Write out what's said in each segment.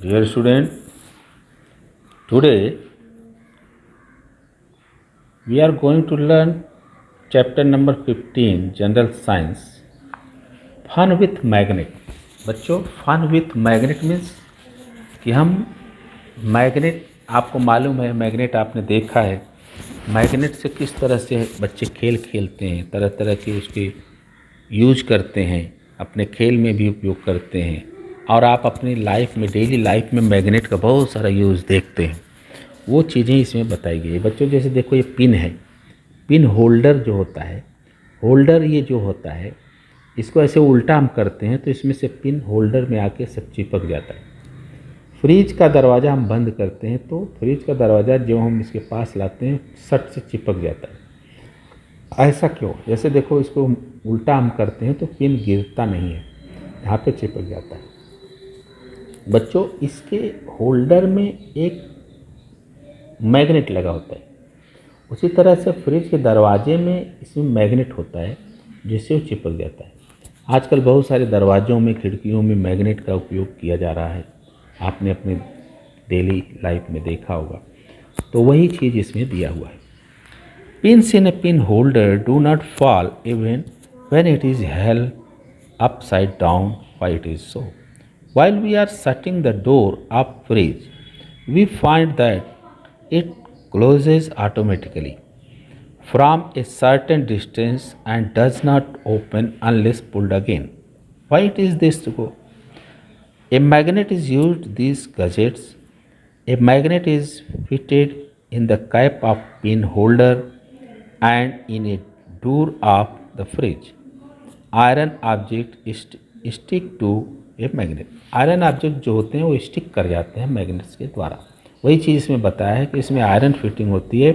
Dear student, today we are going to learn chapter number 15 General Science Fun with Magnet। बच्चों, fun with magnet means कि हम magnet, आपको मालूम है magnet आपने देखा है, मैग्नेट से किस तरह से बच्चे खेल खेलते हैं, तरह तरह के उसके यूज करते हैं, अपने खेल में भी उपयोग करते हैं और आप अपनी लाइफ में, डेली लाइफ में मैग्नेट का बहुत सारा यूज़ देखते हैं। वो चीज़ें इसमें बताई गई है बच्चों। जैसे देखो ये पिन है, पिन होल्डर जो होता है, होल्डर ये जो होता है, इसको ऐसे उल्टा हम करते हैं तो इसमें से पिन होल्डर में आके सब चिपक जाता है। फ्रिज का दरवाज़ा हम बंद करते हैं तो फ्रिज का दरवाज़ा जो हम इसके पास लाते हैं सट से चिपक जाता है। ऐसा क्यों? जैसे देखो इसको उल्टा हम करते हैं तो पिन गिरता नहीं है, यहाँ पे चिपक जाता है। बच्चों, इसके होल्डर में एक मैग्नेट लगा होता है, उसी तरह से फ्रिज के दरवाजे में इसमें मैग्नेट होता है जिससे वो चिपक जाता है। आजकल बहुत सारे दरवाज़ों में, खिड़कियों में मैग्नेट का उपयोग किया जा रहा है, आपने अपने डेली लाइफ में देखा होगा। तो वही चीज़ इसमें दिया हुआ है। Pins in A pin holder do not fall even when it is held upside down, why it is so? While we are shutting the door of fridge, we find that it closes automatically from a certain distance and does not open unless pulled again. Why it is this to go? A magnet is used these gadgets. A magnet is fitted in the cap of pin holder and in a door of the fridge. Iron object stick to a magnet. Iron object जो होते हैं वो stick कर जाते हैं magnets के द्वारा। वही चीज़ इसमें बताया है कि इसमें आयरन फिटिंग होती है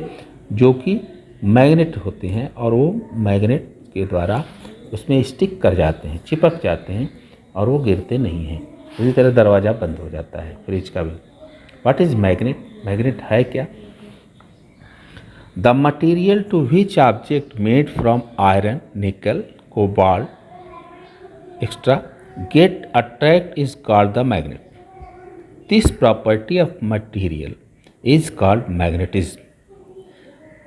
जो कि मैग्नेट होते हैं और वो मैग्नेट के द्वारा उसमें स्टिक कर जाते हैं, चिपक जाते हैं और वो गिरते नहीं हैं। इसी तरह दरवाज़ा बंद हो जाता है फ्रिज का भी। What is magnet? मैग्नेट है क्या? The material to which object made from iron, nickel, cobalt extra get attract is called the magnet. This property of material is called magnetism.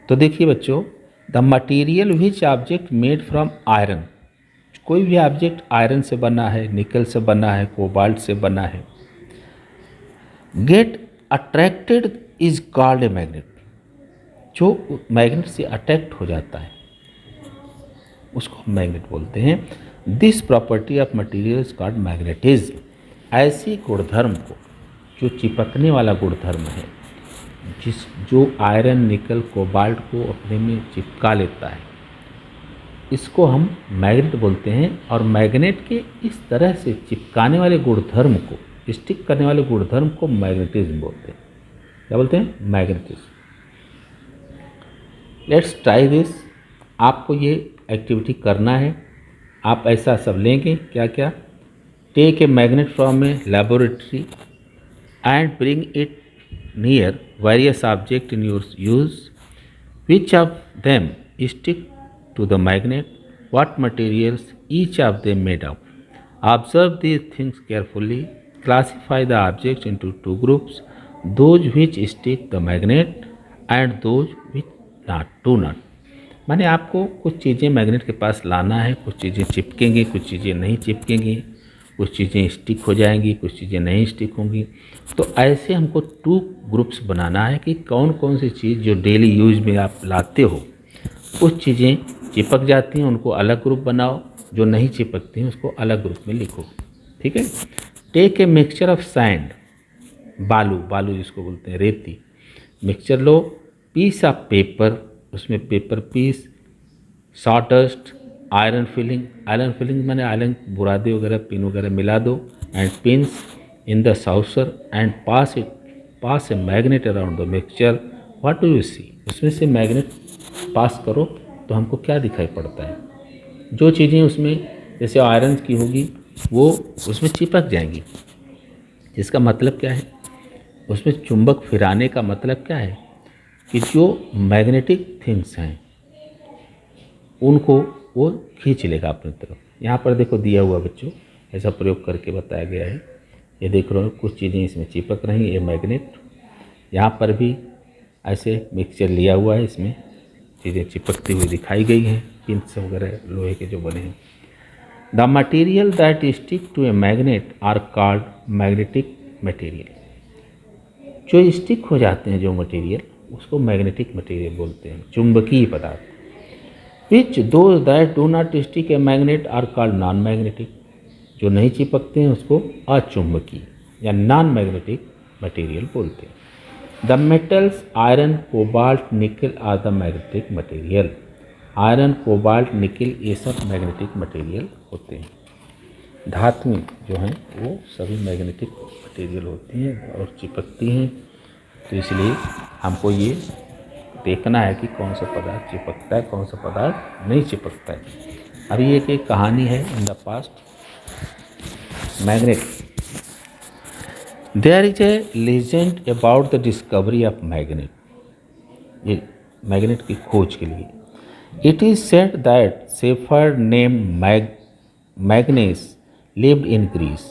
तो देखिए बच्चों, the material which object made from iron, कोई भी object iron से बना है, निकल से बना है, कोबाल्ट से बना है, get attracted is called a magnet. जो मैग्नेट से अट्रैक्ट हो जाता है उसको मैग्नेट बोलते हैं। This property of material is called magnetism. ऐसी गुणधर्म को, जो चिपकने वाला गुणधर्म है, जो आयरन, निकल, कोबाल्ट को अपने में चिपका लेता है, इसको हम मैग्नेट बोलते हैं। और मैग्नेट के इस तरह से चिपकाने वाले गुणधर्म को, स्टिक करने वाले गुणधर्म को मैग्नेटिज्म बोलते हैं। क्या बोलते हैं? मैग्नेटिज्म। Let's try this. आपको ये एक्टिविटी करना है। आप ऐसा सब लेंगे, क्या क्या? Take a magnet from a laboratory and bring it near various object in your use. Which of them stick to the magnet? What materials each of them made of? Observe these things carefully. Classify the objects into two groups, those which stick the magnet and those which do not. माने आपको कुछ चीज़ें magnet के पास लाना है, कुछ चीज़ें चिपकेंगी, कुछ चीज़ें नहीं चिपकेंगी, कुछ चीज़ें स्टिक हो जाएंगी, कुछ चीज़ें नहीं स्टिक होंगी। तो ऐसे हमको टू ग्रुप्स बनाना है कि कौन कौन सी चीज़ जो डेली यूज में आप लाते हो, कुछ चीज़ें चिपक जाती हैं, उनको अलग ग्रुप बनाओ, जो नहीं चिपकती हैं उसको अलग ग्रुप में लिखो। ठीक है। Take a mixture of sand, बालू, बालू जिसको बोलते हैं, रेती, मिक्सचर लो। पीस ऑफ पेपर, उसमें paper piece, sawdust, iron filing, iron filing मैंने आयरन बुरादे वगैरह, पिन वगैरह मिला दो, and pins in the saucer and pass a magnet around the mixture. What do you see? उसमें से मैग्नेट पास करो तो हमको क्या दिखाई पड़ता है? जो चीज़ें उसमें जैसे आयरन की होगी वो उसमें चिपक जाएंगी। इसका मतलब क्या है? उसमें चुंबक फिराने का मतलब क्या है? कि जो मैग्नेटिक थिंग्स हैं उनको वो खींच लेगा अपनी तरफ। यहाँ पर देखो दिया हुआ बच्चों, ऐसा प्रयोग करके बताया गया है। ये देख रहे हो कुछ चीज़ें इसमें चिपक रही हैं, ये मैग्नेट। यहाँ पर भी ऐसे मिक्सचर लिया हुआ है, इसमें चीज़ें चिपकती हुई दिखाई गई हैं, पिंस वगैरह लोहे के जो बने हैं। The material that stick to a magnet are called magnetic material. जो स्टिक हो जाते हैं जो मटेरियल, उसको मैग्नेटिक मटेरियल बोलते हैं, चुंबकीय पदार्थ। Which do that do not stick a magnet are called non magnetic. जो नहीं चिपकते हैं उसको अचुंबकीय या नॉन मैग्नेटिक मटेरियल बोलते हैं। The metals iron, cobalt, nickel are the magnetic material. Iron, cobalt, nickel ये सब मैग्नेटिक मटेरियल होते हैं। धातुएं जो हैं वो सभी मैग्नेटिक मटेरियल होती हैं और चिपकती हैं। तो इसलिए हमको ये देखना है कि कौन सा पदार्थ चिपकता है, कौन सा पदार्थ नहीं चिपकता है। अभी एक कहानी है in the past. Magnet, there is a legend about the discovery of magnet. ये मैग्नेट की खोज के लिए it is said that shepherd name Magnes lived in Greece.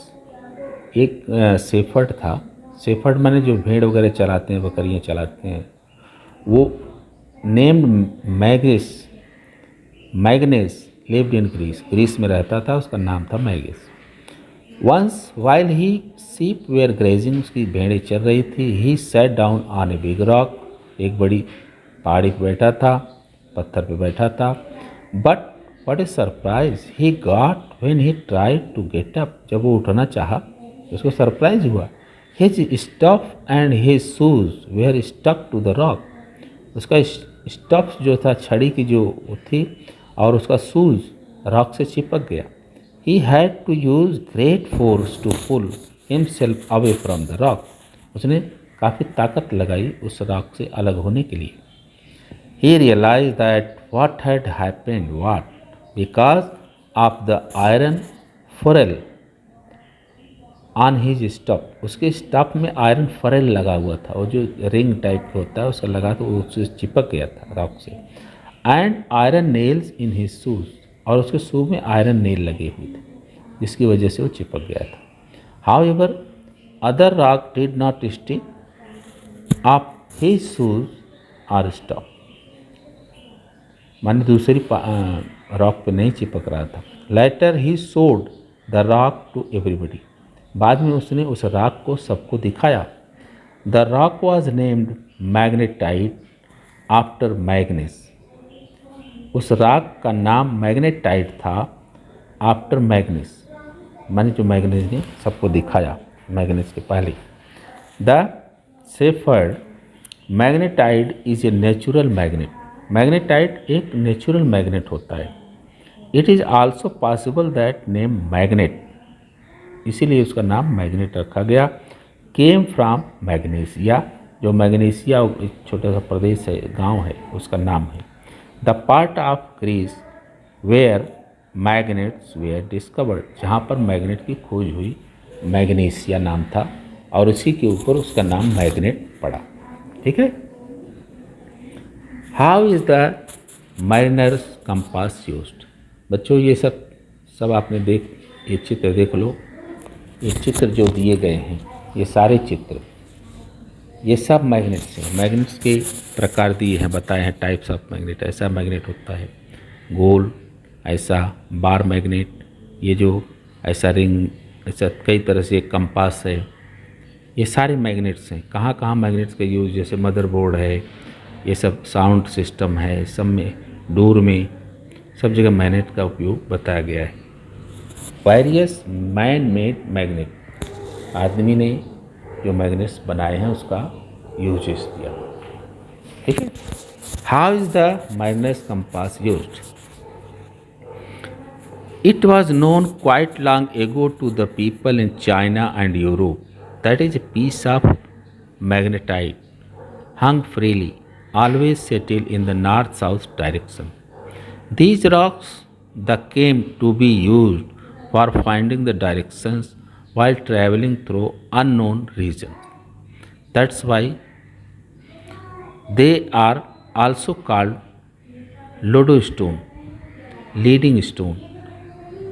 एक सेफर्ड था। सेफर्ड माने जो भेड़ वगैरह चलाते हैं, बकरियां चलाते हैं, वो named Magnes lived in Greece. Greece में रहता था, उसका नाम था Magnes. Once while he sheep were grazing, उसकी भेड़ें चल रही थी, he sat down on a big rock, एक बड़ी पहाड़ी पर बैठा था, पत्थर पे बैठा था। But what a surprise he got when he tried to get up. जब वो उठना चाहा तो उसको सरप्राइज हुआ। His staff and his shoes were stuck to the rock. उसका स्टफ जो था, छड़ी की जो थी, और उसका शूज रॉक से चिपक गया। He had to use great force to pull himself away from the rock. उसने काफ़ी ताकत लगाई उस रॉक से अलग होने के लिए। He realized that what had happened what because of the iron ferrule on his stuff. उसके स्टफ में आयरन फरेल लगा हुआ था, और जो रिंग टाइप होता है उसका लगा, तो वो उससे चिपक गया था रॉक से। And iron nails in his shoes, और उसके शू में आयरन नेल लगे हुए थे, जिसकी वजह से वो चिपक गया था। However other rock did not stick up his shoes or stop. माने दूसरी रॉक पे नहीं चिपक रहा था। Later he showed the rock to everybody. बाद में उसने उस रॉक को सबको दिखाया। The rock was named magnetite after Magnes. उस रॉक का नाम मैग्नेटाइट था आफ्टर मैग्नेस, माने जो मैग्नेस ने सबको दिखाया मैग्नेस के पहले। The shepherd magnetite is a natural magnet. Magnetite एक नेचुरल मैग्नेट होता है। It is also possible that name magnet, इसीलिए उसका नाम मैग्नेट रखा गया, केम फ्रॉम मैग्नेशिया। जो मैग्नेशिया एक छोटा सा प्रदेश है, गांव है, उसका नाम है। The part of Greece where magnets were discovered, जहाँ पर मैग्नेट की खोज हुई, मैग्नेशिया नाम था, और उसी के ऊपर उसका नाम मैग्नेट पड़ा। ठीक है। How is the mariners compass used. बच्चों ये सब आपने ये चित्र देख लो। ये चित्र जो दिए गए हैं, ये सारे चित्र, ये सब मैग्नेट्स हैं। मैग्नेट्स के प्रकार दिए हैं, बताए हैं टाइप्स ऑफ मैग्नेट। ऐसा मैग्नेट होता है गोल, ऐसा बार मैग्नेट, ये जो ऐसा रिंग, ऐसा कई तरह से एक कंपास है। ये सारे मैग्नेट्स हैं। कहाँ कहाँ मैग्नेट्स का यूज़, जैसे मदरबोर्ड है, ये सब साउंड सिस्टम है, सब में, डोर में, सब जगह मैग्नेट का उपयोग बताया गया है। वेरियस मैन मेड मैग्नेट, आदमी ने जो मैग्नेट्स बनाए हैं उसका यूजेस दिया। ठीक है। How is the magnets compass used. It was known quite long ago to the people in China and Europe that is a piece of magnetite hung freely, always settled in the north-south direction. These rocks that came to be used for finding the directions while traveling through unknown regions. That's why they are also called lodestone, leading stone.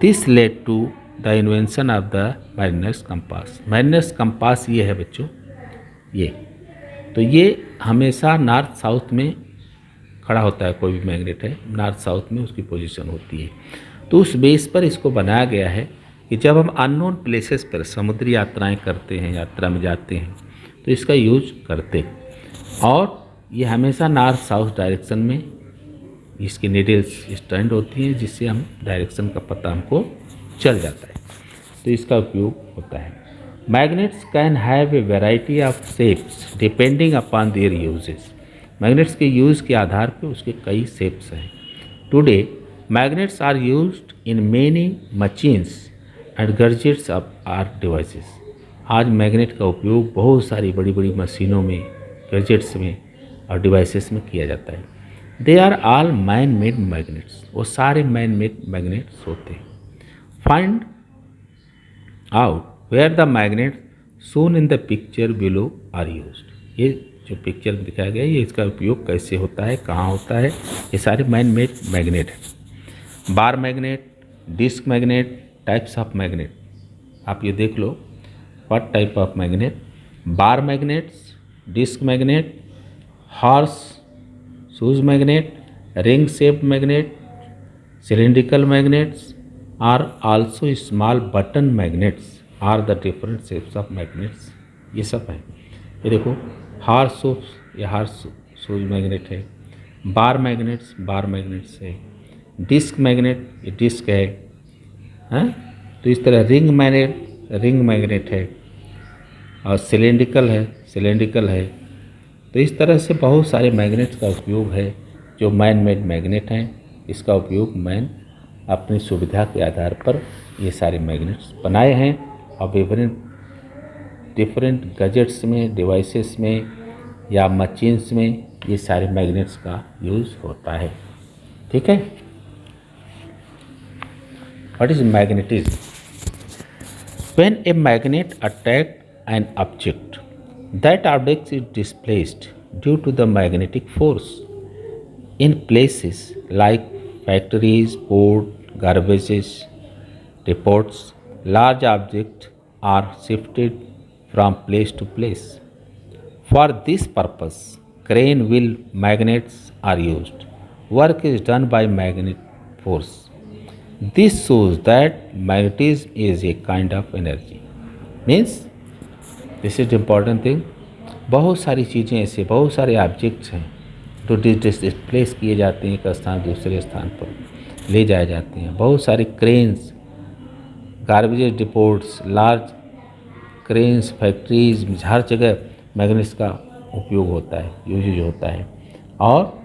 This led to the invention of the mariners compass. Mariners compass ये है बच्चों, ये तो ये हमेशा north south में खड़ा होता है। कोई भी मैग्नेट है नॉर्थ साउथ में उसकी पोजीशन होती है। तो उस बेस पर इसको बनाया गया है कि जब हम अननोन प्लेसेस पर समुद्री यात्राएं करते हैं, यात्रा में जाते हैं, तो इसका यूज करते हैं। और ये हमेशा नॉर्थ साउथ डायरेक्शन में इसकी नीडल्स स्टैंड होती हैं, जिससे हम डायरेक्शन का पता हमको चल जाता है। तो इसका उपयोग होता है। Magnets can have a variety of shapes depending upon their uses. Magnets के यूज़ के आधार पर उसके कई शेप्स हैं। Today magnets are used in many machines and gadgets of or devices. आज मैग्नेट का उपयोग बहुत सारी बड़ी बड़ी मशीनों में, गैजेट्स में और डिवाइसेस में किया जाता है। They are all man made magnets. वो सारे मैन मेड मैग्नेट्स होते हैं। Find out where the magnet shown in the picture below are used. ये जो पिक्चर में दिखाया गया है, ये इसका उपयोग कैसे होता है, कहाँ होता है, ये सारे मैन मेड मैग्नेट हैं। Bar magnet, disc magnet, types of magnet. आप ये देख लो what type of magnet. Bar magnets, disc magnet, horse shoes magnet, ring shaped magnet, cylindrical magnets are also small button magnets are the different shapes of magnets। ये सब है। ये देखो horse shoes, ये हॉर्स शूज मैग्नेट है। बार magnets है। Disc magnet, ये disc है। हैं? तो इस तरह रिंग मैग्नेट है। और सिलेंड्रिकल है। तो इस तरह से बहुत सारे मैग्नेट्स का उपयोग है जो मैन मेड मैग्नेट हैं। इसका उपयोग मैन अपनी सुविधा के आधार पर ये सारे मैग्नेट्स बनाए हैं और विभिन्न डिफरेंट गैजेट्स में, डिवाइसेस में या मशीन्स में ये सारे मैग्नेट्स का यूज़ होता है। ठीक है। What is magnetism? When a magnet attack an object, that object is displaced due to the magnetic force. In places like factories, port, garbages, depots, large objects are shifted from place to place. For this purpose, crane wheel magnets are used. Work is done by magnet force. This shows that magnetism is a kind of energy. Means this is important thing. बहुत सारी चीज़ें ऐसे, बहुत सारे objects हैं जो displace किए जाते हैं, एक स्थान दूसरे स्थान पर ले जाए जाते हैं। बहुत सारे cranes, garbage depots, large cranes, factories, हर जगह मैग्नेट्स का उपयोग होता है, यूज होता है। और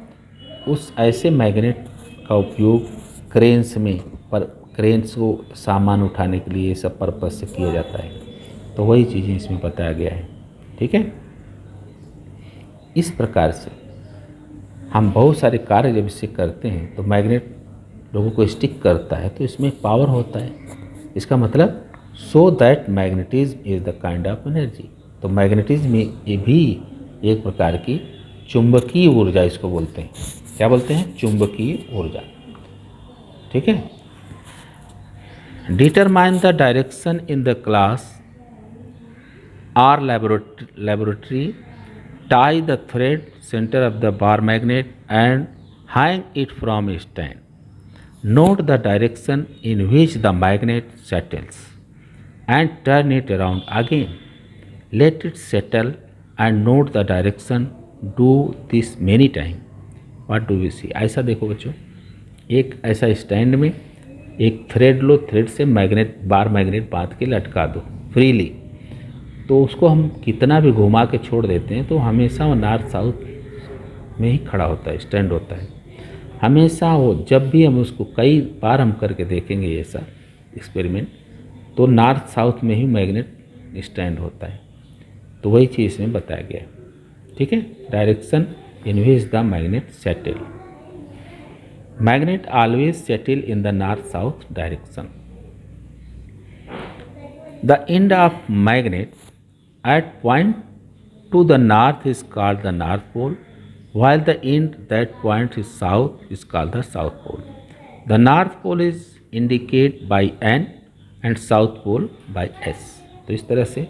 उस ऐसे मैग्नेट का उपयोग क्रेन्स में, पर क्रेन्स को सामान उठाने के लिए सब पर्पज से किया जाता है। तो वही चीज़ें इसमें बताया गया है। ठीक है। इस प्रकार से हम बहुत सारे कार्य जब इससे करते हैं तो मैग्नेट लोगों को स्टिक करता है, तो इसमें पावर होता है। इसका मतलब so that magnetism is the kind of energy. तो मैग्नेटिज्म में ये भी एक प्रकार की चुंबकीय ऊर्जा इसको बोलते हैं। क्या बोलते हैं? चुंबकीय ऊर्जा। ठीक है। Determine the direction in the class or laboratory, tie the thread center of the bar magnet and hang it from a stand. Note the direction in which the magnet settles and turn it around again. Let it settle and note the direction. Do this many times. What do we see? ऐसा देखो बच्चों, एक ऐसा stand में एक thread लो, thread से magnet, bar magnet बांध के लटका दो फ्रीली। तो उसको हम कितना भी घुमा के छोड़ देते हैं तो हमेशा वो नॉर्थ साउथ में ही खड़ा होता है, स्टैंड होता है हमेशा। वो जब भी हम उसको कई बार हम करके देखेंगे ऐसा एक्सपेरिमेंट, तो नॉर्थ साउथ में ही मैग्नेट स्टैंड होता है। तो वही चीज़ इसमें बताया गया है। ठीक है। Direction in which the magnet settle. Magnet always settle in the north south direction. The end of magnet at point to the north is called the north pole, while the end that point is south is called the south pole. The north pole is indicated by an N south pole by S. तो इस तरह से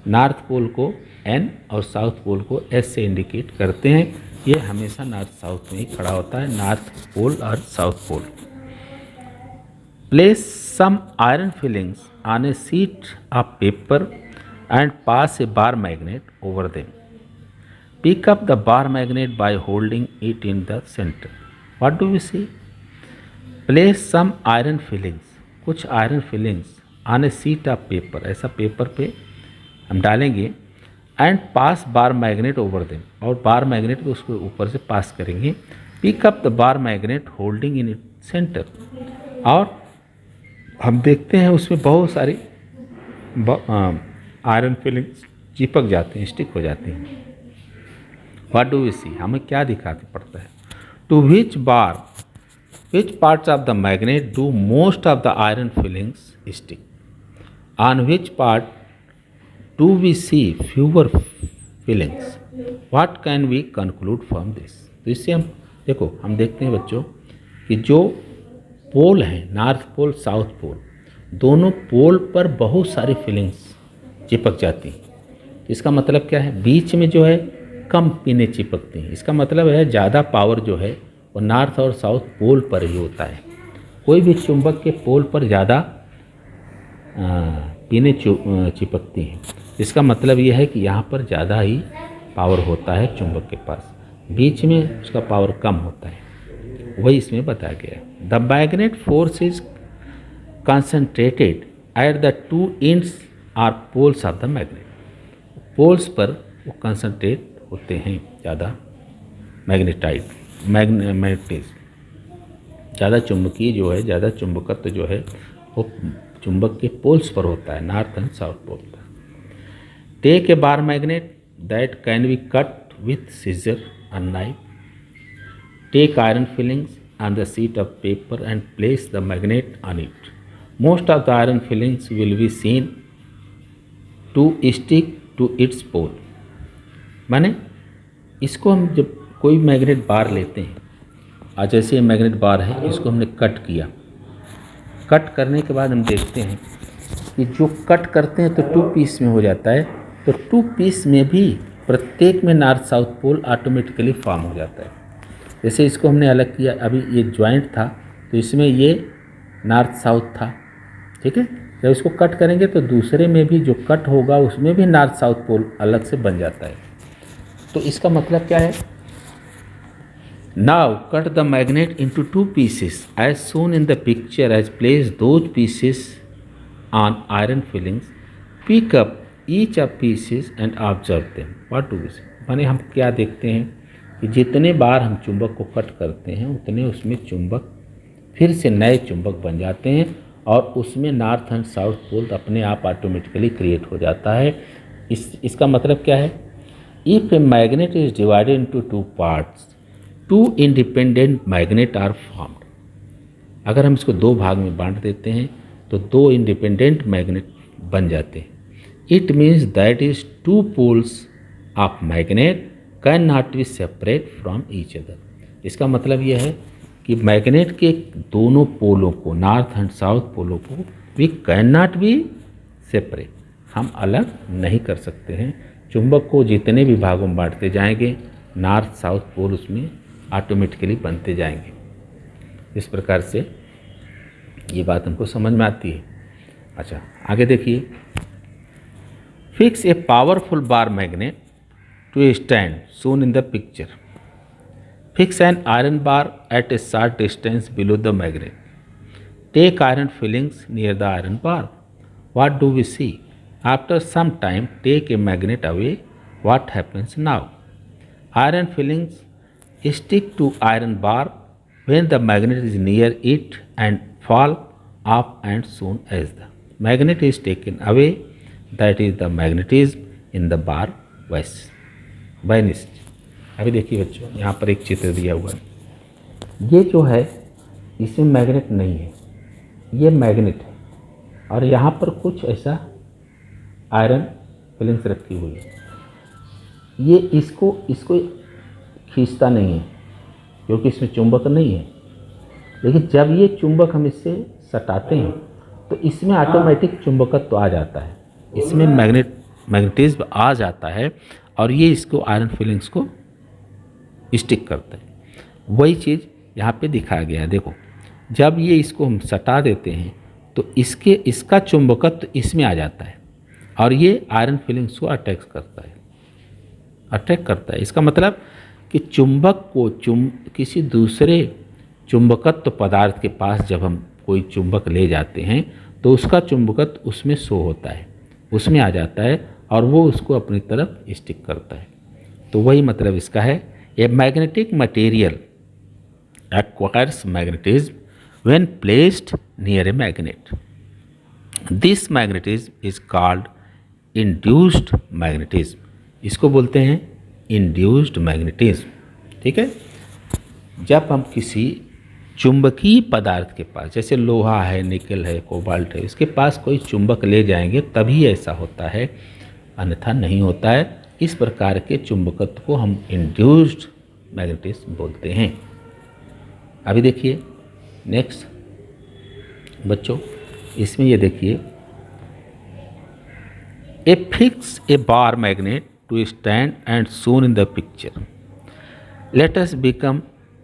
north pole को N और south पोल को S से indicate करते हैं। ये हमेशा नॉर्थ साउथ में ही खड़ा होता है, नॉर्थ पोल और south pole. Place some iron filings on a sheet of paper and pass a bar magnet over them. Pick up the bar magnet by holding it in the center. What do we see? Place some iron fillings, कुछ iron filings on a sheet of paper, ऐसा paper पे हम डालेंगे, and pass bar magnet over them, और bar magnet को उसके ऊपर से पास करेंगे। Pick up the bar magnet holding in it centre, और हम देखते हैं उसमें बहुत सारी आयरन फिलिंग्स चिपक जाते हैं, स्टिक हो जाती हैं। What do we see? हमें क्या दिखाते पड़ता है? To which bar, which parts of the magnet do most of the iron fillings stick? On which part do we see fewer fillings? What can we conclude from this? तो इससे हम देखो, हम देखते हैं बच्चों कि जो पोल हैं, नॉर्थ पोल साउथ पोल, दोनों पोल पर बहुत सारी फिलिंग्स चिपक जाती हैं। इसका मतलब क्या है? बीच में जो है कम पिने चिपकती हैं। इसका मतलब है ज़्यादा पावर जो है वो नॉर्थ और साउथ पोल पर ही होता है। कोई भी चुंबक के पोल पर ज़्यादा पिने चिपकती हैं। इसका मतलब यह है कि यहाँ पर ज़्यादा ही पावर होता है चुंबक के पास, बीच में उसका पावर कम होता है। वही इसमें बताया गया है। The magnet force is concentrated at the two ends are poles of the magnet. Poles पर वो कंसनट्रेट होते हैं ज़्यादा, मैग्नेटिज्म ज़्यादा, चुंबकीय जो है, ज़्यादा चुंबकत्व जो है वो चुंबक के पोल्स पर होता है, नॉर्थ एंड साउथ पोल पर। Take a bar magnet that can be cut with scissor and knife. Take iron filings on the sheet of paper and place the magnet on it. Most of the iron filings will be seen to stick to its pole. माने इसको हम जब कोई magnet बार लेते हैं, आज जैसे ये मैग्नेट बार है, इसको हमने कट किया, कट करने के बाद हम देखते हैं कि जो कट करते हैं तो 2 पीस में हो जाता है, तो 2 पीस में भी प्रत्येक में north south pole automatically form हो जाता है। जैसे इसको हमने अलग किया, अभी ये ज्वाइंट था तो इसमें ये नॉर्थ साउथ था, ठीक है। जब इसको कट करेंगे तो दूसरे में भी जो कट होगा उसमें भी नॉर्थ साउथ पोल अलग से बन जाता है। तो इसका मतलब क्या है? Now cut the magnet into 2 pieces as shown in the picture, as place those pieces on iron filings. Pick up each of pieces and observe them. What do we see? माने हम क्या देखते हैं कि जितने बार हम चुंबक को कट करते हैं उतने उसमें चुंबक फिर से नए चुंबक बन जाते हैं, और उसमें नॉर्थ एंड साउथ पोल अपने आप ऑटोमेटिकली क्रिएट हो जाता है। इसका मतलब क्या है? If a magnet is divided into 2 parts, 2 independent magnet are formed. अगर हम इसको 2 भाग में बांट देते हैं तो 2 इंडिपेंडेंट मैग्नेट बन जाते हैं। It means that is 2 poles of magnet cannot be separate from each other. इसका मतलब यह है कि मैग्नेट के दोनों पोलों को, नॉर्थ एंड साउथ पोलों को, we cannot be separate, हम अलग नहीं कर सकते हैं। चुंबक को जितने भी भागों में बांटते जाएंगे, नॉर्थ साउथ पोल उसमें ऑटोमेटिकली बनते जाएंगे। इस प्रकार से ये बात हमको समझ में आती है। अच्छा, आगे देखिए। Fix a powerful bar magnet to stand shown in the picture. Fix an iron bar at a short distance below the magnet. Take iron filings near the iron bar. What do we see? After some time, take a magnet away. What happens now? Iron fillings stick to iron bar when the magnet is near it and fall off as soon as the magnet is taken away. That is the magnetism in the bar vanished. अभी देखिए बच्चों, यहाँ पर एक चित्र दिया हुआ है। ये जो है इसमें मैग्नेट नहीं है, ये मैग्नेट है, और यहाँ पर कुछ ऐसा आयरन फिलिंग्स रखी हुई है। ये इसको खींचता नहीं है क्योंकि इसमें चुंबक नहीं है, लेकिन जब ये चुंबक हम इससे सटाते हैं तो इसमें ऑटोमेटिक चुंबकत्व आ जाता है, इसमें मैग्नेटिज्म आ जाता है और ये इसको आयरन फिलिंग्स को स्टिक करता है। वही चीज़ यहाँ पे दिखाया गया है। देखो, जब ये इसको हम सटा देते हैं तो इसका चुंबकत्व इसमें आ जाता है और ये आयरन फिलिंग्स को अटैक करता है। इसका मतलब कि चुंबक को किसी दूसरे चुंबकत्व पदार्थ के पास जब हम कोई चुंबक ले जाते हैं तो उसका चुंबकत्व उसमें शो होता है, उसमें आ जाता है और वो उसको अपनी तरफ स्टिक करता है। तो वही मतलब इसका है। A magnetic material acquires magnetism when placed near a magnet. This magnetism is called induced magnetism. इसको बोलते हैं induced magnetism। ठीक है, जब हम किसी चुंबकीय पदार्थ के पास, जैसे लोहा है, निकल है, कोबाल्ट है, इसके पास कोई चुंबक ले जाएंगे तभी ऐसा होता है, अन्यथा नहीं होता है। इस प्रकार के चुंबकत्व को हम इंड्यूस्ड मैग्नेटिज्म बोलते हैं। अभी देखिए नेक्स्ट बच्चों, इसमें ये देखिए, a fix a bar magnet to stand and shown in the picture. Let us become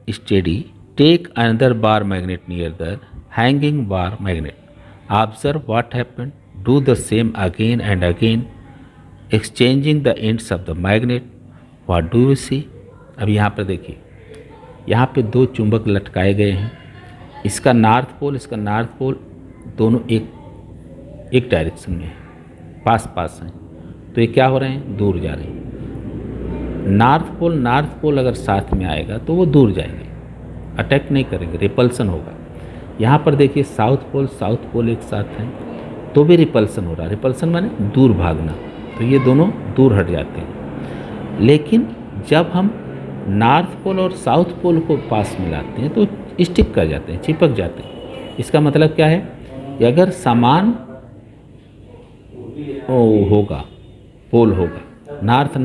steady, take another bar magnet near the hanging bar magnet, observe what happened, do the same again and again, exchanging the ends of the magnet, what do you see. अब यहाँ पर देखिए, यहाँ पे दो चुंबक लटकाए गए हैं, इसका नॉर्थ पोल, इसका नॉर्थ पोल, दोनों एक डायरेक्शन में है, पास हैं। तो ये क्या हो रहे हैं, दूर जा रहे हैं। नॉर्थ पोल अगर साथ में आएगा तो वो दूर जाएंगे, अटैक नहीं करेंगे, रिपल्सन होगा। यहाँ पर देखिए साउथ पोल एक साथ हैं तो भी रिपल्सन हो रहा है। रिपल्सन माने दूर भागना, तो ये दोनों दूर हट जाते हैं। लेकिन जब हम नॉर्थ पोल और साउथ पोल को पास मिलाते हैं तो स्टिक कर जाते हैं, चिपक जाते हैं। इसका मतलब क्या है कि अगर समान पोल होगा, नॉर्थ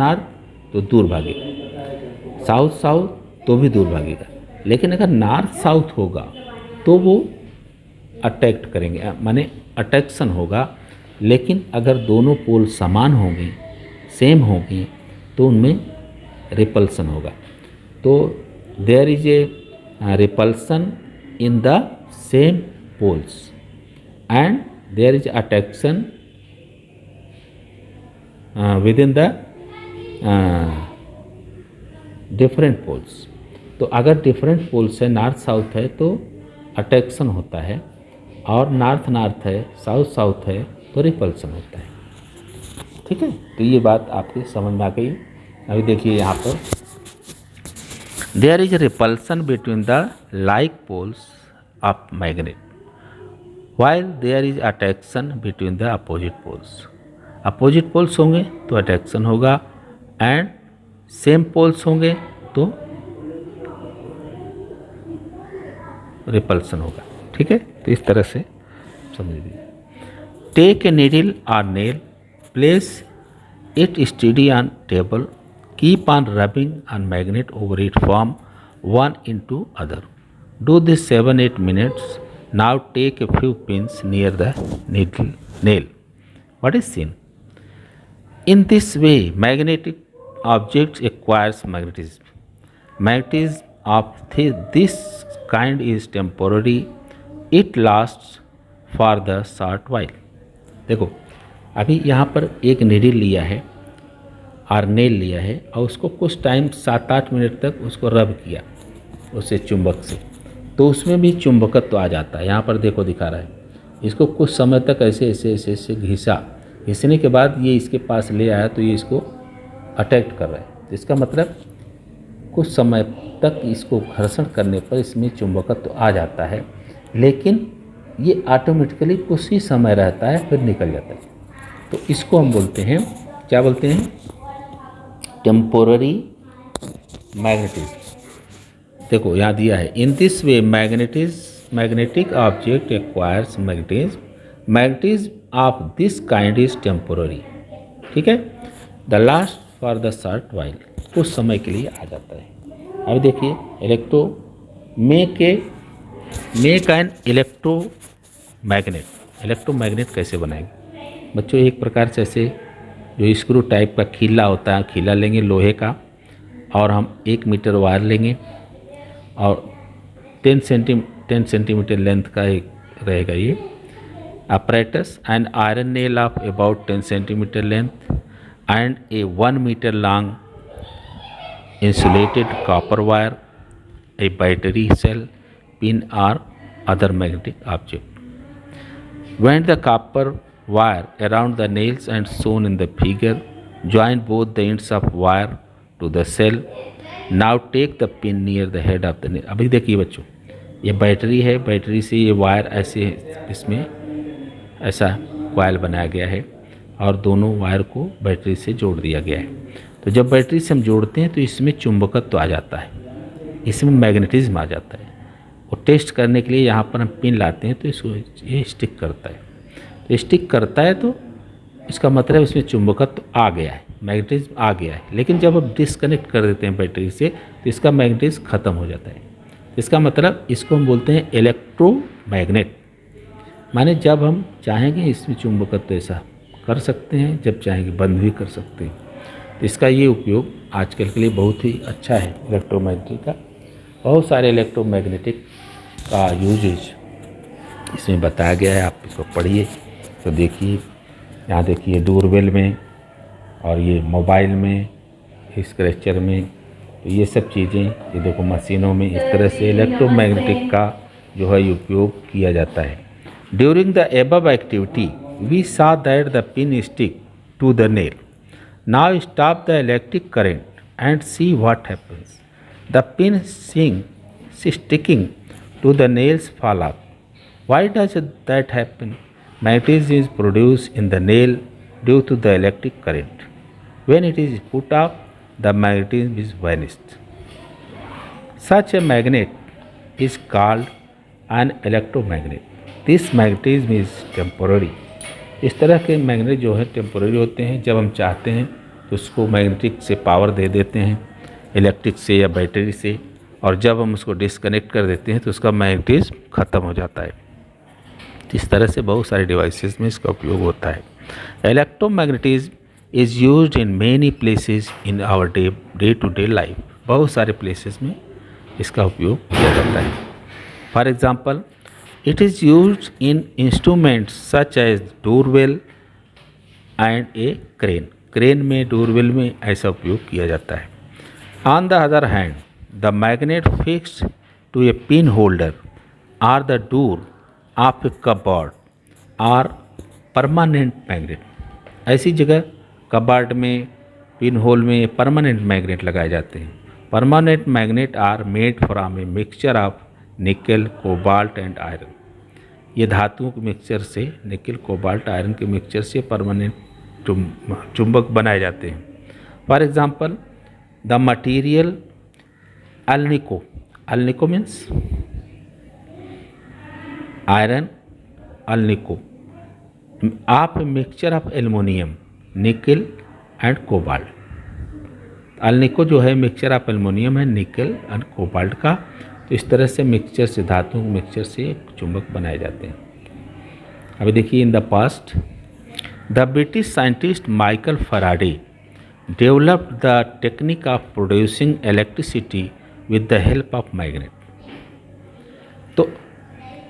तो दूर भागेगा, साउथ तो भी दूर भागेगा। लेकिन अगर नॉर्थ साउथ होगा तो वो अटैक्ट करेंगे, माने अट्रैक्शन होगा। लेकिन अगर दोनों पोल समान होंगे, सेम होंगे, तो उनमें रिपल्सन होगा। तो there is a repulsion in the same poles and there is attraction within the different poles. तो अगर डिफरेंट पोल्स है, नॉर्थ साउथ है, तो अट्रैक्शन होता है, और नॉर्थ है, साउथ है, तो रिपल्सन होता है। ठीक है, तो ये बात आपके समझ में आ गई। अभी देखिए यहाँ पर, there is repulsion between the like poles of magnet while there is attraction between the opposite poles. Opposite poles होंगे तो अट्रैक्शन होगा, एंड सेम पोल्स होंगे तो रिपल्सन होगा। ठीक है, तो इस तरह से समझ लीजिए। टेक ए नीडल और nail, place it steady on table, keep on rubbing on magnet over it from one into other. Do this 7-8 minutes. Now take a few pins near the nail. What is seen? In this way, magnetic objects acquires magnetism. Magnetism of this kind is temporary. It lasts for the short while. देखो, अभी यहाँ पर एक needle लिया है और nail लिया है और उसको कुछ टाइम 7-8 मिनट तक उसको रब किया उससे चुंबक से, तो उसमें भी चुंबकत्व तो आ जाता है। यहाँ पर देखो दिखा रहा है, इसको कुछ समय तक ऐसे घिसने के बाद ये इसके पास ले आया तो ये इसको अटैक कर रहा है। तो इसका मतलब कुछ समय तक इसको घर्षण करने पर इसमें चुंबकत्व तो आ जाता है, लेकिन ये ऑटोमेटिकली कुछ ही समय रहता है, फिर निकल जाता है। तो इसको हम बोलते हैं, क्या बोलते हैं, टेम्पोररी मैग्नेटिज्म। देखो यहाँ दिया है, in this way magnetic object acquires magnetism of this kind is temporary. ठीक है, the last for the short while, कुछ समय के लिए आ जाता है। अब देखिए, make an electro magnet, electromagnet कैसे बनाएंगे बच्चों? एक प्रकार से ऐसे जो स्क्रू टाइप का खीला होता है, खीला लेंगे लोहे का, और हम 1 मीटर वायर लेंगे और 10 सेंटीमीटर लेंथ का एक रहेगा ये apparatus, an iron nail of about 10 centimeter length and a 1 meter long insulated copper wire, a battery cell, pin or other magnetic object. Wind the copper wire around the nails and shown in the figure. Join both the ends of wire to the cell. Now take the pin near the head of the nail. अभी देखिए बच्चों, ये battery है, battery से ये wire ऐसे इसमें ऐसा कॉइल बनाया गया है और दोनों वायर को बैटरी से जोड़ दिया गया है। तो जब बैटरी से हम जोड़ते हैं तो इसमें चुंबकत्व आ जाता है, इसमें मैग्नेटिज्म आ जाता है। और टेस्ट करने के लिए यहाँ पर हम पिन लाते हैं तो इसको ये स्टिक करता है। तो स्टिक करता है तो इसका मतलब इसमें चुंबकत्व आ गया है, मैग्नेटिज्म आ गया है। लेकिन जब हम डिस्कनेक्ट कर देते हैं बैटरी से तो इसका मैग्नेटिज्म ख़त्म हो जाता है। इसका मतलब इसको हम बोलते हैं इलेक्ट्रोमैग्नेट। माने जब हम चाहेंगे इसमें चुंबकत्व ऐसा कर सकते हैं, जब चाहेंगे बंद भी कर सकते हैं। तो इसका ये उपयोग आजकल के लिए बहुत ही अच्छा है इलेक्ट्रोमैग्नेटिक का। बहुत सारे इलेक्ट्रोमैग्नेटिक का यूजेज इसमें बताया गया है, आप इसको पढ़िए। तो देखिए यहाँ देखिए डोरबेल में और ये मोबाइल में, स्क्रैचर में, तो ये सब चीज़ें ये देखो मशीनों में इस तरह से इलेक्ट्रोमैग्नेटिक का जो है उपयोग किया जाता है। During the above activity we saw that the pin stick to the nail. Now stop the electric current and see what happens. The pin sticking to the nails fall off. Why does that happen? Magnetism is produced in the nail due to the electric current. When it is put off, the magnetism is vanished. Such a magnet is called an electromagnet. This magnetism is temporary. इस तरह के magnet जो है temporary होते हैं। जब हम चाहते हैं तो उसको मैग्नेटिक से पावर दे देते हैं, इलेक्ट्रिक से या बैटरी से, और जब हम उसको डिस्कनेक्ट कर देते हैं तो उसका मैग्नेटिज्म ख़त्म हो जाता है। इस तरह से बहुत सारे डिवाइसेस में इसका उपयोग होता है। Electromagnetism is used in many places in our day to day life. बहुत सारे प्लेसेस में इसका उपयोग किया जाता है। For example, it is used in instruments such as doorbell and a crane. Crane में, डोरबेल में ऐसा उपयोग किया जाता है। On the other hand, the magnet fixed to a pin holder or the door of a cupboard are permanent magnet. ऐसी जगह cupboard में, पिन होल में परमानेंट मैग्नेट लगाए जाते हैं। Permanent magnet are made from a mixture of nickel, cobalt and iron. ये धातुओं के मिक्सचर से, निकल, कोबाल्ट, आयरन के मिक्सचर से परमानेंट चुंबक बनाए जाते हैं। For example, the material alnico, alnico means iron, alnico of mixture of aluminium, nickel and cobalt. Alnico जो है मिक्सचर ऑफ एल्युमिनियम है, निकल एंड कोबाल्ट का। तो इस तरह से मिक्सचर से, धातुओं के मिक्सचर से चुंबक बनाए जाते हैं। अभी देखिए, in the past the British scientist Michael Faraday developed the technique of producing electricity with the help of magnet. तो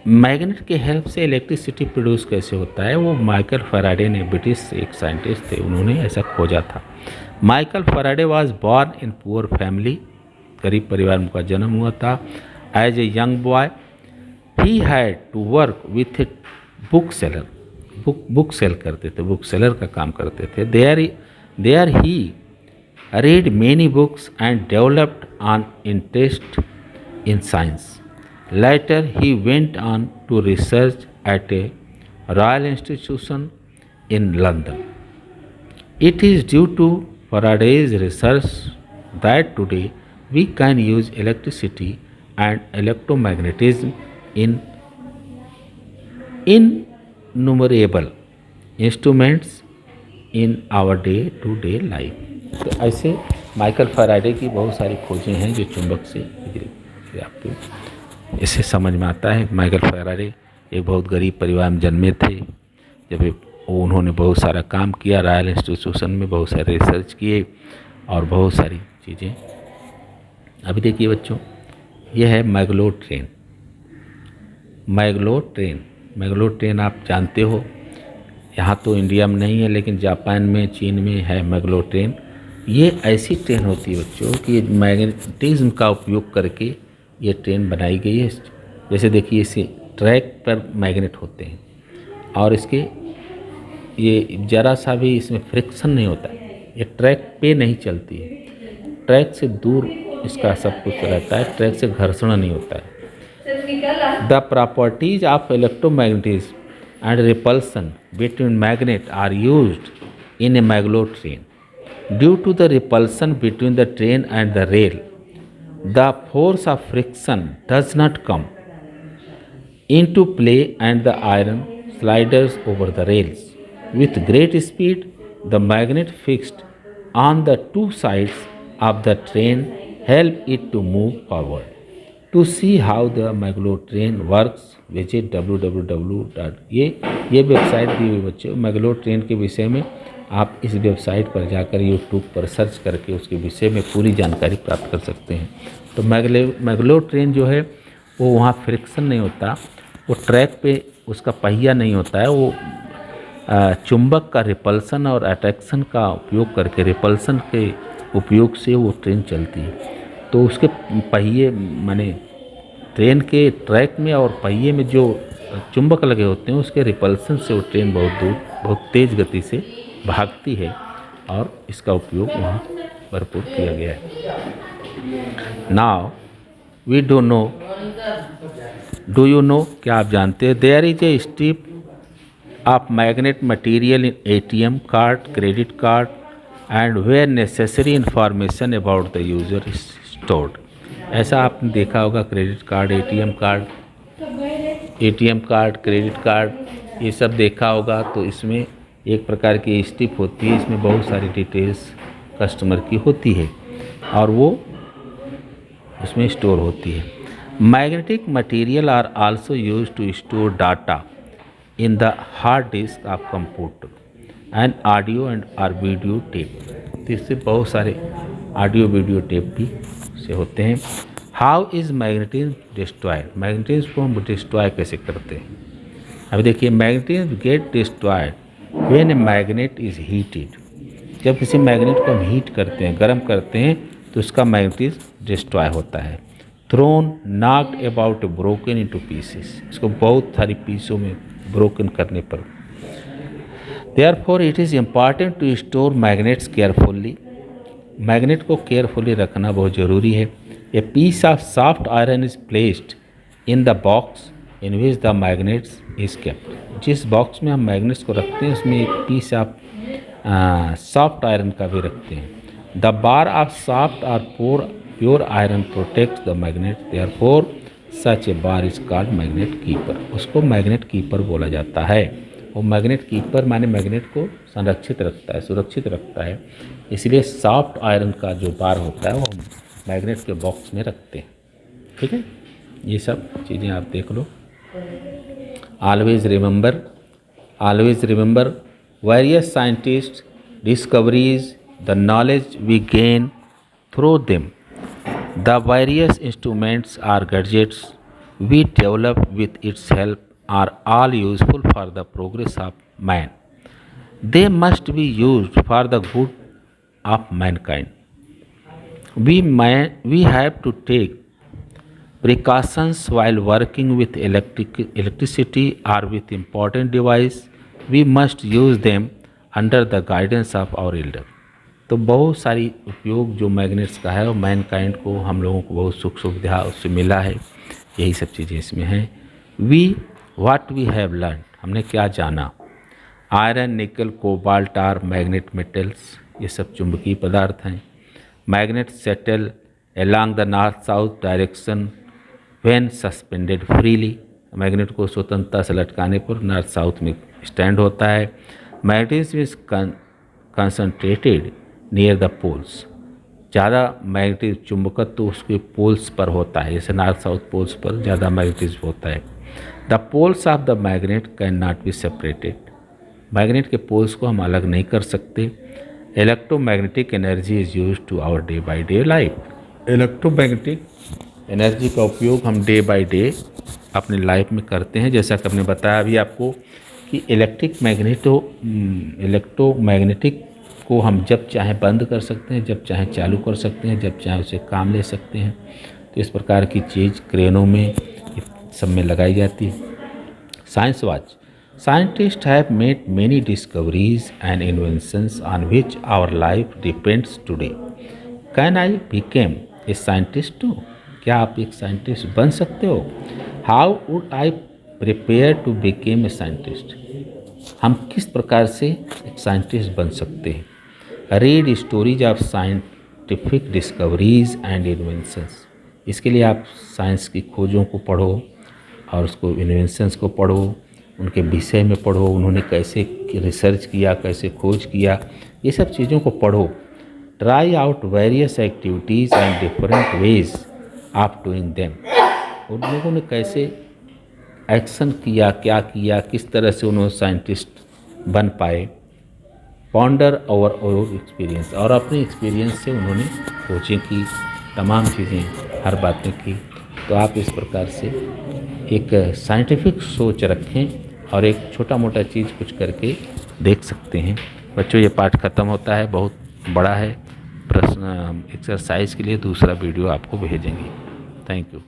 मैग्नेट के हेल्प से इलेक्ट्रिसिटी प्रोड्यूस कैसे होता है, वो माइकल फैराडे ने, ब्रिटिश एक साइंटिस्ट थे, उन्होंने ऐसा खोजा था। Michael Faraday was born in poor family, गरीब परिवार में उनका जन्म हुआ था। As a young boy he had to work with a book seller, book sell करते थे, बुक सेलर का काम करते थे। There he read many books and developed an interest in science. Later he went on to research at a Royal Institution in London. It is due to Faraday's research that today we can use electricity and electromagnetism in innumerable instruments in our day-to-day life. तो ऐसे Michael Faraday की बहुत सारी खोजें हैं जो चुंबक से आपको इससे समझ में आता है। माइकल फैराडे एक बहुत गरीब परिवार में जन्मे थे। जब उन्होंने बहुत सारा काम किया, रॉयल इंस्टीट्यूशन में बहुत सारे रिसर्च किए और बहुत सारी चीज़ें। अभी देखिए बच्चों, यह है मैग्लो ट्रेन। मैग्लो ट्रेन आप जानते हो, यहाँ तो इंडिया में नहीं है लेकिन जापान में, चीन में है मैग्लो ट्रेन। ये ऐसी ट्रेन होती है बच्चों कि मैग्नेटिज्म का उपयोग करके ये ट्रेन बनाई गई है। जैसे देखिए, इसे ट्रैक पर मैग्नेट होते हैं और इसके ये ज़रा सा भी इसमें फ्रिक्शन नहीं होता है, ये ट्रैक पे नहीं चलती है, ट्रैक से दूर इसका सब कुछ रहता है, ट्रैक से घर्षण नहीं होता है। The properties of electromagnetism and repulsion between magnet are used in a maglev train. Due to the repulsion between the train and the rail, the force of friction does not come into play and the iron sliders over the rails. With great speed, the magnet fixed on the two sides of the train help it to move forward. To see how the Maglev train works, visit www. ये website दी हुई बच्चों मैग्लो train के विषय में। आप इस website पर जाकर यूट्यूब पर सर्च करके उसके विषय में पूरी जानकारी प्राप्त कर सकते हैं। तो मैग्लो ट्रेन जो है वो वहाँ फ्रिक्शन नहीं होता, वो ट्रैक पे उसका पहिया नहीं होता है, वो चुंबक का रिपल्सन और अट्रैक्शन का उपयोग करके, रिपल्सन के उपयोग से वो ट्रेन चलती है। तो उसके पहिए माने ट्रेन के ट्रैक में और पहिए में जो चुंबक लगे होते हैं उसके रिपल्सन से वो ट्रेन बहुत दूर बहुत तेज़ गति से भागती है और इसका उपयोग वहाँ भरपूर किया गया है। Now we do know, do you know, क्या आप जानते हैं, there is a strip of magnet material in ATM card, credit card and where necessary information about the user is stored. ऐसा आपने देखा होगा, credit card, ATM card, credit card, ये सब देखा होगा। तो इसमें एक प्रकार की स्ट्रिप होती है, इसमें बहुत सारी डिटेल्स कस्टमर की होती है और वो उसमें स्टोर होती है। Magnetic material are also used to store data in the hard disk of computer and audio and or video tape। तो इससे बहुत सारे ऑडियो वीडियो टेप भी से होते हैं। How is magnetism destroyed, magnetism को हम डिस्ट्रॉय कैसे करते हैं। अभी देखिए, magnetism get destroyed when a magnet is heated. जब किसी मैग्नेट को हम हीट करते हैं, गर्म करते हैं, तो उसका मैग्नेटिज्म डिस्ट्रॉय होता है। Thrown, knocked about, broken into pieces, इसको बहुत सारी पीसों में ब्रोकन करने पर। Therefore it is important to store magnets carefully, magnet को केयरफुली रखना बहुत ज़रूरी है। A piece of soft iron is placed in the box in which the magnets is kept. जिस बॉक्स में हम मैग्नेट्स को रखते हैं उसमें एक पीस ऑफ सॉफ्ट आयरन का भी रखते हैं। द बार ऑफ सॉफ्ट और pure iron protect the magnet, therefore such A bar is called magnet keeper. उसको मैग्नेट कीपर बोला जाता है। वो मैग्नेट कीपर माने मैग्नेट को संरक्षित रखता है, सुरक्षित रखता है। इसलिए सॉफ्ट आयरन का जो बार होता है वो मैग्नेट के बॉक्स में रखते हैं। ठीक है, ये सब चीज़ें आप देख लो। Always remember various scientist discoveries the knowledge we gain through them. The various instruments or gadgets we develop with its help are all useful for the progress of man. They must be used for the good of mankind. We have to take precautions while working with electricity or with important device. We must use them under the guidance of our elder. तो बहुत सारी उपयोग जो magnets का है वो Mankind को, हम लोगों को बहुत सुख सुविधा उससे मिला है। यही सब चीज़ें इसमें हैं। व्हाट वी हैव लर्न, हमने क्या जाना। Iron, nickel, cobalt are magnet metals, ये सब चुंबकीय पदार्थ हैं। Magnet settle along the north south direction when suspended freely, magnet को स्वतंत्रता से लटकाने पर नॉर्थ साउथ में स्टैंड होता है। Magnetism is concentrated near the poles, ज़्यादा मैग्नेटिक चुंबकत्व तो उसके पोल्स पर होता है, जैसे नॉर्थ साउथ पोल्स पर ज़्यादा मैग्नेटिज्म होता है। The poles of the magnet can not be separated, magnet के पोल्स को हम अलग नहीं कर सकते। Electromagnetic energy is use to our day by day life, electromagnetic energy का उपयोग हम डे बाय डे अपनी लाइफ में करते हैं। जैसा कि हमने बताया अभी आपको कि इलेक्ट्रोमैग्नेटिक को हम जब चाहे बंद कर सकते हैं, जब चाहे चालू कर सकते हैं, जब चाहे उसे काम ले सकते हैं। तो इस प्रकार की चीज़ क्रेनों में सब में लगाई जाती है। Science watch, scientist have made many discoveries and inventions on which our life depends today. Can I became a scientist too, क्या आप एक साइंटिस्ट बन सकते हो? How would I prepare to became a scientist, हम किस प्रकार से एक साइंटिस्ट बन सकते हैं? Read stories of scientific discoveries and inventions, इसके लिए आप साइंस की खोजों को पढ़ो और उसको इन्वेंशंस को पढ़ो, उनके विषय में पढ़ो, उन्होंने कैसे रिसर्च किया, कैसे खोज किया, ये सब चीज़ों को पढ़ो। Try out various activities and different ways of doing them, उन लोगों ने कैसे एक्शन किया, क्या किया, किस तरह से उन्होंने साइंटिस्ट बन पाए। पॉन्डर ओवर ओवर एक्सपीरियंस, और अपने एक्सपीरियंस से उन्होंने खोजें की, तमाम चीज़ें, हर बातें की। तो आप इस प्रकार से एक साइंटिफिक सोच रखें और एक छोटा मोटा चीज़ कुछ करके देख सकते हैं। बच्चों ये पाठ ख़त्म होता है, बहुत बड़ा है। प्रश्न एक्सरसाइज के लिए दूसरा वीडियो आपको भेजेंगे। Thank you.